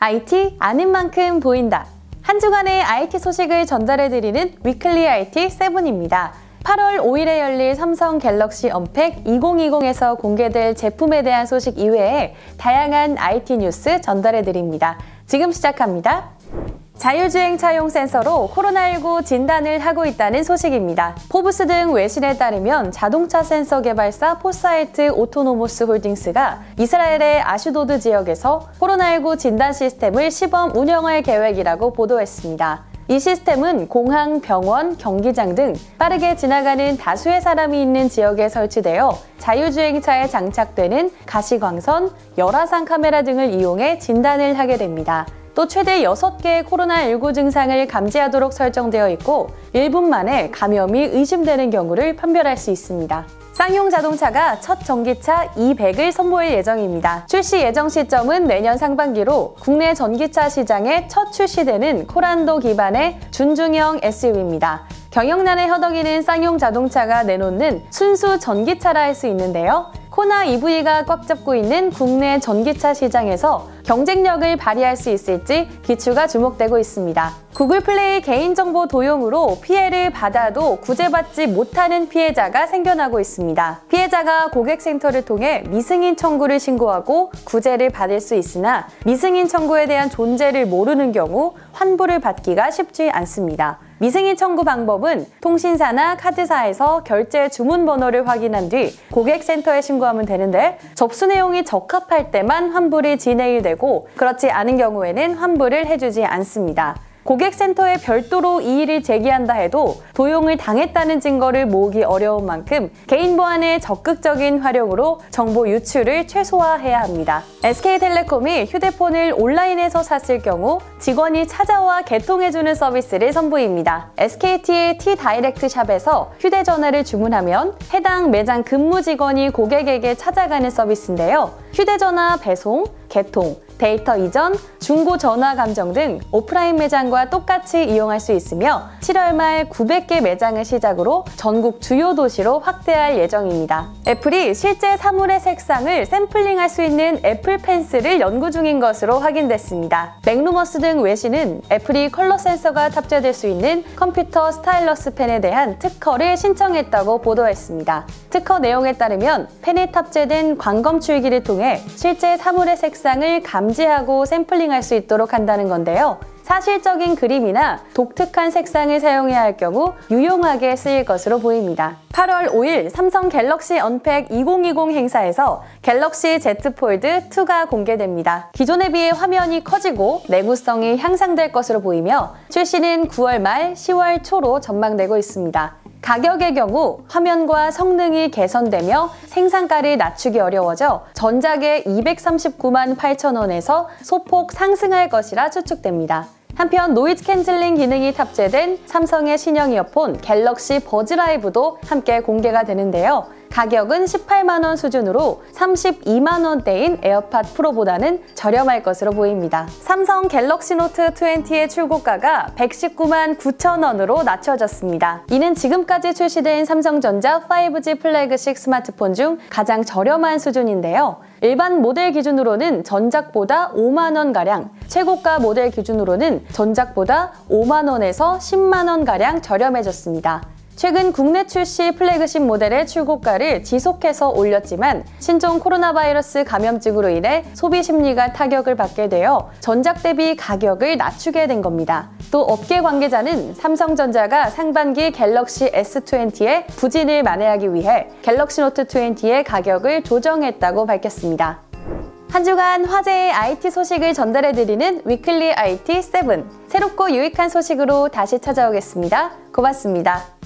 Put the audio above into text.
IT 아는 만큼 보인다. 한 주간의 IT 소식을 전달해드리는 위클리 IT 7입니다. 8월 5일에 열릴 삼성 갤럭시 언팩 2020에서 공개될 제품에 대한 소식 이외에 다양한 IT 뉴스 전달해드립니다. 지금 시작합니다. 자율주행차용 센서로 코로나19 진단을 하고 있다는 소식입니다. 포브스 등 외신에 따르면 자동차 센서 개발사 포사이트 오토노모스 홀딩스가 이스라엘의 아슈도드 지역에서 코로나19 진단 시스템을 시범 운영할 계획이라고 보도했습니다. 이 시스템은 공항, 병원, 경기장 등 빠르게 지나가는 다수의 사람이 있는 지역에 설치되어 자율주행차에 장착되는 가시광선, 열화상 카메라 등을 이용해 진단을 하게 됩니다. 또 최대 6개의 코로나19 증상을 감지하도록 설정되어 있고 1분 만에 감염이 의심되는 경우를 판별할 수 있습니다. 쌍용 자동차가 첫 전기차 E100을 선보일 예정입니다. 출시 예정 시점은 내년 상반기로 국내 전기차 시장에 첫 출시되는 코란도 기반의 준중형 SUV입니다. 경영난에 허덕이는 쌍용 자동차가 내놓는 순수 전기차라 할 수 있는데요. 코나 EV가 꽉 잡고 있는 국내 전기차 시장에서 경쟁력을 발휘할 수 있을지 기추가 주목되고 있습니다. 구글 플레이 개인정보 도용으로 피해를 받아도 구제받지 못하는 피해자가 생겨나고 있습니다. 피해자가 고객센터를 통해 미승인 청구를 신고하고 구제를 받을 수 있으나 미승인 청구에 대한 존재를 모르는 경우 환불을 받기가 쉽지 않습니다. 미승인 청구 방법은 통신사나 카드사에서 결제 주문 번호를 확인한 뒤 고객센터에 신고하면 되는데 접수 내용이 적합할 때만 환불이 진행이 되고 그렇지 않은 경우에는 환불을 해주지 않습니다. 고객센터에 별도로 이의를 제기한다 해도 도용을 당했다는 증거를 모으기 어려운 만큼 개인 보안의 적극적인 활용으로 정보 유출을 최소화해야 합니다. SK텔레콤이 휴대폰을 온라인에서 샀을 경우 직원이 찾아와 개통해주는 서비스를 선보입니다. SKT의 T-다이렉트 샵에서 휴대전화를 주문하면 해당 매장 근무 직원이 고객에게 찾아가는 서비스인데요. 휴대전화 배송, 개통, 데이터 이전, 중고 전화 감정 등 오프라인 매장과 똑같이 이용할 수 있으며 7월 말 900개 매장을 시작으로 전국 주요 도시로 확대할 예정입니다. 애플이 실제 사물의 색상을 샘플링할 수 있는 애플 펜슬을 연구 중인 것으로 확인됐습니다. 맥루머스 등 외신은 애플이 컬러 센서가 탑재될 수 있는 컴퓨터 스타일러스 펜에 대한 특허를 신청했다고 보도했습니다. 특허 내용에 따르면 펜에 탑재된 광검출기를 통해 실제 사물의 색상을 감지하고 샘플링할 수 있도록 한다는 건데요. 사실적인 그림이나 독특한 색상을 사용해야 할 경우 유용하게 쓰일 것으로 보입니다. 8월 5일 삼성 갤럭시 언팩 2020 행사에서 갤럭시 Z 폴드 2가 공개됩니다. 기존에 비해 화면이 커지고 내구성이 향상될 것으로 보이며 출시는 9월 말 10월 초로 전망되고 있습니다. 가격의 경우 화면과 성능이 개선되며 생산가를 낮추기 어려워져 전작의 239만 8천 원에서 소폭 상승할 것이라 추측됩니다. 한편 노이즈 캔슬링 기능이 탑재된 삼성의 신형 이어폰 갤럭시 버즈 라이브도 함께 공개가 되는데요. 가격은 18만 원 수준으로 32만 원대인 에어팟 프로보다는 저렴할 것으로 보입니다. 삼성 갤럭시 노트 20의 출고가가 119만 9천 원으로 낮춰졌습니다. 이는 지금까지 출시된 삼성전자 5G 플래그십 스마트폰 중 가장 저렴한 수준인데요. 일반 모델 기준으로는 전작보다 5만 원가량, 최고가 모델 기준으로는 전작보다 5만 원에서 10만 원가량 저렴해졌습니다. 최근 국내 출시 플래그십 모델의 출고가를 지속해서 올렸지만 신종 코로나 바이러스 감염증으로 인해 소비 심리가 타격을 받게 되어 전작 대비 가격을 낮추게 된 겁니다. 또 업계 관계자는 삼성전자가 상반기 갤럭시 S20의 부진을 만회하기 위해 갤럭시 노트 20의 가격을 조정했다고 밝혔습니다. 한 주간 화제의 IT 소식을 전달해드리는 위클리 IT 7. 새롭고 유익한 소식으로 다시 찾아오겠습니다. 고맙습니다.